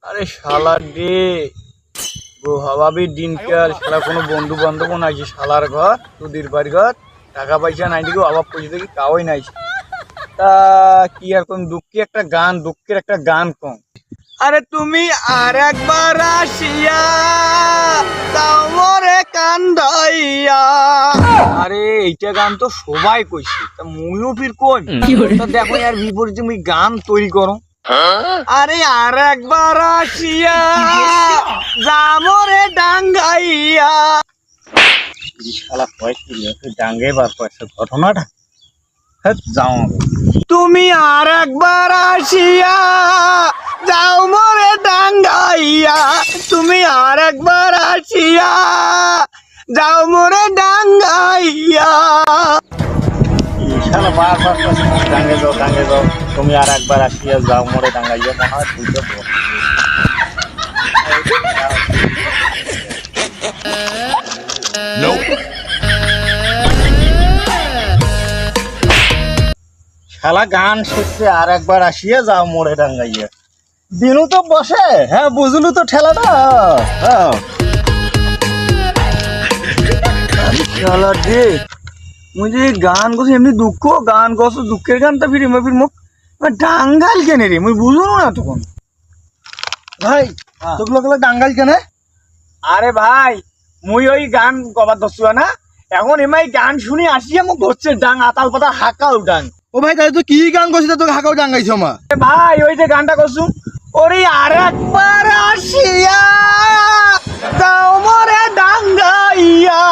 আরে শালা রে ভাবি দিনকাল শালা কোনো বন্ধু বান্ধব নাই শালার ঘর তোদের বাড়ির ঘর টাকা পয়সা নাই দিকে অভাব পয়সা দেখি কাউই নাই তা কি আর কোন দুঃখের একটা গান কম আরে তুমি আর একবার আসিয়া তাও মোরে কান্দাইয়া আরে এইটা গান তো সবাই কইছে তা মুইও ফির কই তা দেখো আর বিপরীতে তুমি গান তৈরি করো আরে আর একবার আসিয়া জামরে ডাঙ্গাইয়া শালা কয়েকটি ডাঙ্গে বার কয়েছে ঘটনাটা যাও তুমি আর একবার আসিয়া যাও মরে ডাঙ্গাইয়া তুমি আর একবার আসিয়া যাও মরে ডাঙ্গাইয়া শালা বারবার ডাঙ্গে যাও তুমি আর একবার আসিয়া যাও মরে ডাঙ্গাইয়া মনে হয় বুঝতে শালা গান শেষে আর একবার আসিয়া যাও মোড়ে ডাঙ্গাইয়া দিনু তো বসে হ্যাঁ বুঝলু তো ঠেলাটা হ্যাঁ শালা রে মুই যে গান গছি এমনি গান গছ দুঃখের গানটা ফিরে মুখ ডাঙ্গাল কেনে রে মুই বুঝলো না তখন ভাই তোগুলো ডাঙ্গাল কেনে আরে ভাই মুই ওই গান গবার ধরছি না এখন এমাই গান শুনি আসিয়া মুখ ধরছে ডাং আতাল পাতা হাকাও ডাং ও ভাই তাহলে তুই কি গান করছিস তোকে হাঁকাও ডাঙ্গাইছো মা ভাই ওই যে গানটা করছু ওরে আর একবার আসিয়া যাও মরে ডাঙ্গাইয়া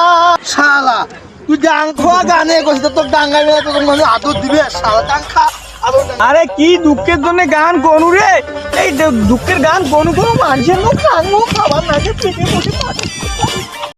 শালা তুই ডাং খোয়া গানে করছিস তোর ডাঙ্গাইবে না তোর মানে আদর দিবে শালা ডাং খা আরে কি দুঃখের জন্য গান কোনু রে এই দুঃখের গান কোনু মানুষের মুখ খাবার না